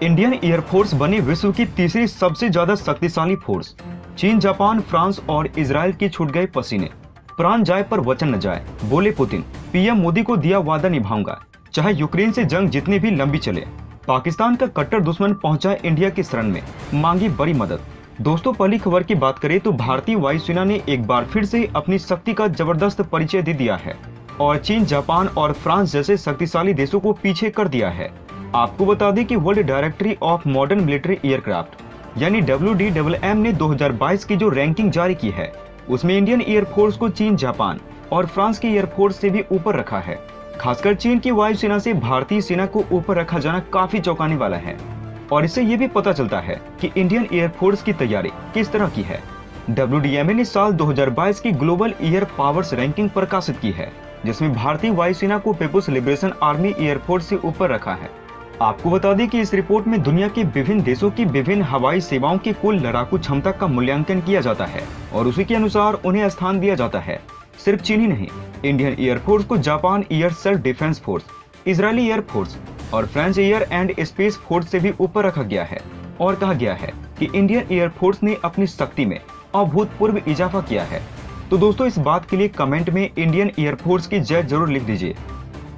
Indian air force बनी विश्व की तीसरी सबसे ज्यादा शक्तिशाली फोर्स। चीन, जापान, फ्रांस और इजराइल की छूट गए पसीने। प्राण जाए पर वचन न जाए, बोले पुतिन। पीएम मोदी को दिया वादा निभाऊंगा, चाहे यूक्रेन से जंग जितनी भी लंबी चले। पाकिस्तान का कट्टर दुश्मन पहुंचा इंडिया की शरण में, मांगी बड़ी मदद। दोस्तों, पहली खबर की बात करें तो भारतीय वायुसेना ने एक बार फिर से अपनी शक्ति का जबरदस्त परिचय दे दिया है और चीन, जापान और फ्रांस जैसे शक्तिशाली देशों को पीछे कर दिया है। आपको बता दें कि world directory of modern military aircraft यानी WDMM ने 2022 की जो रैंकिंग जारी की है उसमें इंडियन एयरफोर्स को चीन, जापान और फ्रांस की एयरफोर्स से भी ऊपर रखा है। खासकर चीन की वायुसेना से भारतीय सेना को ऊपर रखा जाना काफी चौंकाने वाला है और इससे ये भी पता चलता है कि इंडियन एयरफोर्स की तैयारी किस तरह की है। WDMA ने साल 2022 की ग्लोबल एयर पावर्स रैंकिंग प्रकाशित की है जिसमें भारतीय वायुसेना को पीपुल्स लिबरेशन आर्मी एयरफोर्स से ऊपर रखा है। आपको बता दें कि इस रिपोर्ट में दुनिया के विभिन्न देशों की विभिन्न हवाई सेवाओं की कुल लड़ाकू क्षमता का मूल्यांकन किया जाता है और उसी के अनुसार उन्हें स्थान दिया जाता है। सिर्फ चीन ही नहीं, इंडियन एयरफोर्स को Japan air self defence force, Israeli air force और French air and space force से भी ऊपर रखा गया है और कहा गया है कि इंडियन एयरफोर्स ने अपनी शक्ति में अभूतपूर्व इजाफा किया है। तो दोस्तों, इस बात के लिए कमेंट में इंडियन एयरफोर्स की जय जरूर लिख दीजिए।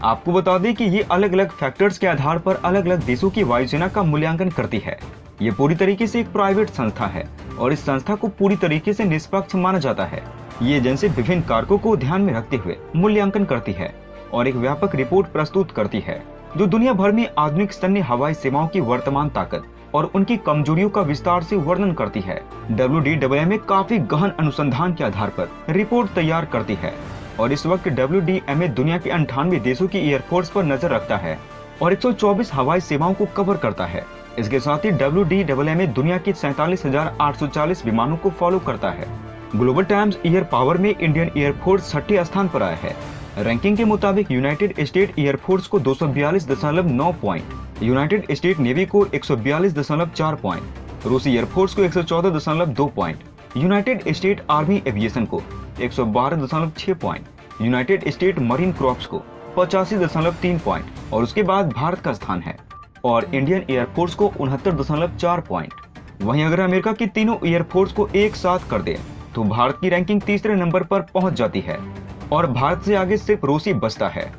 आपको बता दें कि ये अलग अलग फैक्टर्स के आधार पर अलग अलग देशों की वायुसेना का मूल्यांकन करती है। ये पूरी तरीके से एक प्राइवेट संस्था है और इस संस्था को पूरी तरीके से निष्पक्ष माना जाता है। ये एजेंसी विभिन्न कारकों को ध्यान में रखते हुए मूल्यांकन करती है और एक व्यापक रिपोर्ट प्रस्तुत करती है जो दुनिया भर में आधुनिक सैन्य हवाई सेवाओं की वर्तमान ताकत और उनकी कमजोरियों का विस्तार से वर्णन करती है। WDMA काफी गहन अनुसंधान के आधार पर रिपोर्ट तैयार करती है और इस वक्त WDMA दुनिया के 98 देशों की एयरफोर्स पर नजर रखता है और 124 हवाई सेवाओं को कवर करता है। इसके साथ ही WDMA दुनिया की 47,840 विमानों को फॉलो करता है। ग्लोबल टाइम्स एयर पावर में इंडियन एयरफोर्स 6ठे स्थान पर आया है। रैंकिंग के मुताबिक यूनाइटेड स्टेट एयरफोर्स को 242.9 पॉइंट, यूनाइटेड स्टेट नेवी को 142.4 पॉइंट, रूसी एयरफोर्स को 114.2 point, United state army aviation को 112.6 point, United state marine crops को 85.3 पॉइंट और उसके बाद भारत का स्थान है और इंडियन एयरफोर्स को 69.4 पॉइंट। वहीं अगर अमेरिका की तीनों एयरफोर्स को एक साथ कर दे तो भारत की रैंकिंग तीसरे नंबर पर पहुंच जाती है और भारत से आगे सिर्फ रूस ही बचता है।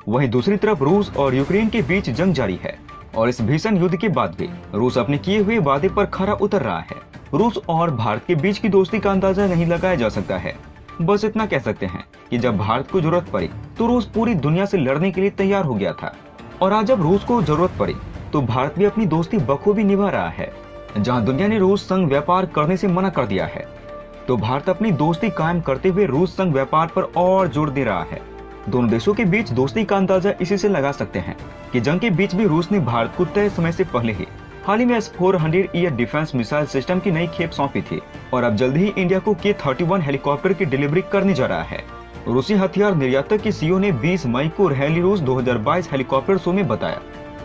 वहीं दूसरी तरफ रूस और यूक्रेन के बीच जंग जारी है और इस भीषण युद्ध के बाद भी रूस अपने किए हुए वादे पर खरा उतर रहा है। रूस और भारत के बीच की दोस्ती का अंदाजा नहीं लगाया जा सकता है। बस इतना कह सकते हैं कि जब भारत को जरूरत पड़ी तो रूस पूरी दुनिया से लड़ने के लिए तैयार हो गया था और आज जब रूस को जरूरत पड़ी तो भारत भी अपनी दोस्ती बखूबी निभा रहा है। जहां दुनिया ने रूस संग व्यापार करने से मना कर दिया है तो भारत अपनी दोस्ती कायम करते हुए रूस संग व्यापार पर और जोर दे रहा है। दोनों देशों के बीच दोस्ती का अंदाजा इसी से लगा सकते हैं कि जंग के बीच भी रूस ने भारत को तय समय से पहले ही हाल ही में S-400 air defence missile system की नई खेप सौंपी थी और अब जल्द ही इंडिया को K-31 हेलीकॉप्टर की डिलीवरी करने जा रहा है। रूसी हथियार निर्यातक की CEO ने 20 मई को रैली रूस 2022 हेलीकॉप्टर शो में बताया।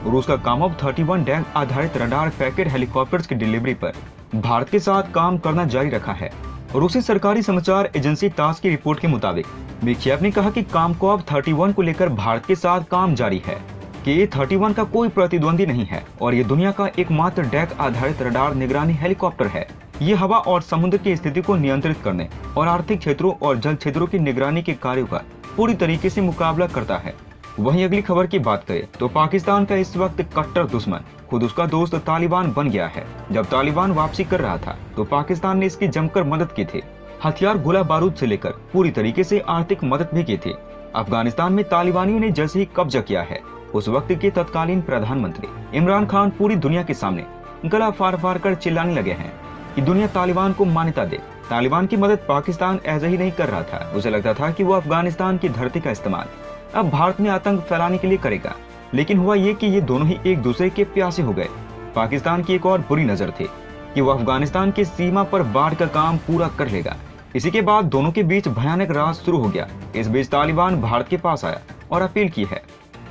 रूस का काम अब 31 डैंग आधारित रडार पैकेट हेलीकॉप्टर्स की डिलीवरी पर भारत के साथ काम करना जारी रखा है। रूसी सरकारी समाचार एजेंसी तास की रिपोर्ट के मुताबिक मिखियेव ने कहा कि कामकोव 31 को लेकर भारत के साथ काम जारी है कि K-31 का कोई प्रतिद्वंदी नहीं है और ये दुनिया का एकमात्र डैक आधारित रडार निगरानी हेलीकॉप्टर है। ये हवा और समुद्र की स्थिति को नियंत्रित करने और आर्थिक क्षेत्रों और जल क्षेत्रों की निगरानी के कार्यों का पूरी तरीके से मुकाबला करता है। वहीं अगली खबर की बात करें तो पाकिस्तान का इस वक्त कट्टर दुश्मन खुद उसका दोस्त तालिबान बन गया है। जब तालिबान वापसी कर रहा था तो पाकिस्तान ने इसकी जमकर मदद की थी। हथियार, गोला बारूद से लेकर पूरी तरीके से आर्थिक मदद भी की थी। अफगानिस्तान में तालिबानियों ने जैसे ही कब्जा किया है उस वक्त के तत्कालीन प्रधानमंत्री इमरान खान पूरी दुनिया के सामने गला फाड़ फाड़ कर चिल्लाने लगे हैं कि दुनिया तालिबान को मान्यता दे। तालिबान की मदद पाकिस्तान ऐसे ही नहीं कर रहा था। उसे लगता था कि वो अफगानिस्तान की धरती का इस्तेमाल अब भारत में आतंक फैलाने के लिए करेगा, लेकिन हुआ ये कि ये दोनों ही एक दूसरे के प्यासे हो गए। पाकिस्तान की एक और बुरी नजर थी कि वो अफगानिस्तान की सीमा पर बाढ़ का काम पूरा कर लेगा। इसी के बाद दोनों के बीच भयानक राज शुरू हो गया। इस बीच तालिबान भारत के पास आया और अपील की है।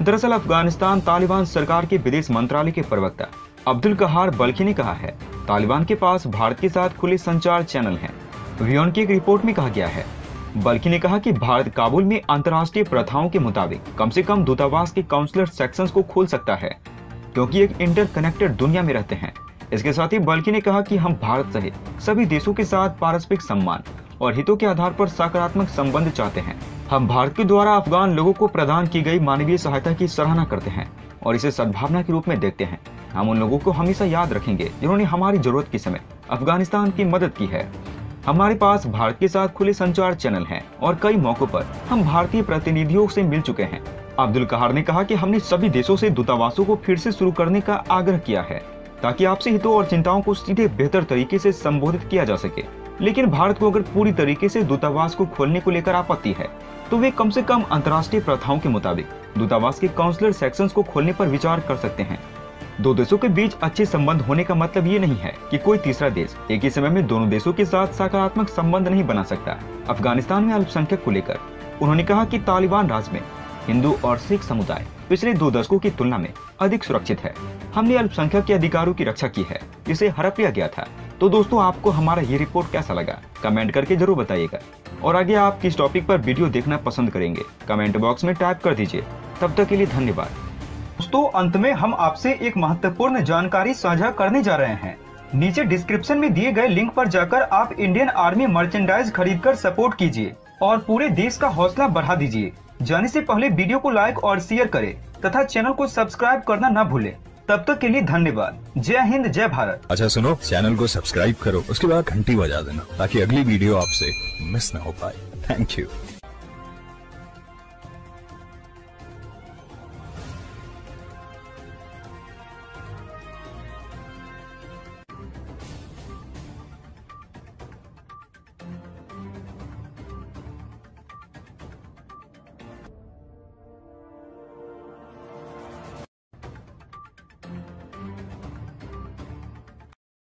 दरअसल अफगानिस्तान तालिबान सरकार के विदेश मंत्रालय के प्रवक्ता अब्दुल कहार बल्खी ने कहा है तालिबान के पास भारत के साथ खुले संचार चैनल हैं। वियन की एक रिपोर्ट में कहा गया है। बल्कि ने कहा कि भारत काबुल में अंतर्राष्ट्रीय प्रथाओं के मुताबिक कम से कम दूतावास के काउंसलर सेक्शंस को खोल सकता है क्योंकि एक इंटरकनेक्टेड दुनिया में रहते हैं। इसके साथ ही बल्कि ने कहा कि हम भारत सहित सभी देशों के साथ पारस्परिक सम्मान और हितों के आधार पर सकारात्मक संबंध चाहते हैं। हम भारत के द्वारा अफगान लोगों को प्रदान की गई मानवीय सहायता की सराहना करते हैं और इसे सद्भावना के रूप में देखते हैं। हम उन लोगों को हमेशा याद रखेंगे जिन्होंने हमारी जरूरत के समय अफगानिस्तान की मदद की है। हमारे पास भारत के साथ खुले संचार चैनल हैं और कई मौकों पर हम भारतीय प्रतिनिधियों से मिल चुके हैं। अब्दुल कहार ने कहा कि हमने सभी देशों से दूतावासों को फिर से शुरू करने का आग्रह किया है ताकि आपसी हितों और चिंताओं को सीधे बेहतर तरीके से संबोधित किया जा सके। लेकिन भारत को अगर पूरी तरीके से दूतावास को खोलने को लेकर आपत्ति है तो वे कम से कम अंतर्राष्ट्रीय प्रथाओं के मुताबिक दूतावास के काउंसलर सेक्शंस को खोलने पर विचार कर सकते हैं। दो देशों के बीच अच्छे संबंध होने का मतलब ये नहीं है कि कोई तीसरा देश एक ही समय में दोनों देशों के साथ सकारात्मक संबंध नहीं बना सकता। अफगानिस्तान में अल्पसंख्यक को लेकर उन्होंने कहा कि तालिबान राज में हिंदू और सिख समुदाय पिछले 2 दशकों की तुलना में अधिक सुरक्षित है। हमने अल्पसंख्यक के अधिकारों की रक्षा की है जिसे हड़प लिया गया था। तो दोस्तों, आपको हमारा ये रिपोर्ट कैसा लगा कमेंट करके जरूर बताइएगा और आगे आप किस टॉपिक पर वीडियो देखना पसंद करेंगे कमेंट बॉक्स में टाइप कर दीजिए। तब तक के लिए धन्यवाद। दोस्तों, अंत में हम आपसे एक महत्वपूर्ण जानकारी साझा करने जा रहे हैं। नीचे डिस्क्रिप्शन में दिए गए लिंक पर जाकर आप इंडियन आर्मी मर्चेंडाइज खरीदकर सपोर्ट कीजिए और पूरे देश का हौसला बढ़ा दीजिए। जाने से पहले वीडियो को लाइक और शेयर करें तथा चैनल को सब्सक्राइब करना न भूलें। तब तक के लिए धन्यवाद। जय हिंद, जय भारत। अच्छा सुनो, चैनल को सब्सक्राइब करो, उसके बाद घंटी बजा देना ताकि अगली वीडियो आपसे मिस ना हो पाए। Thank you.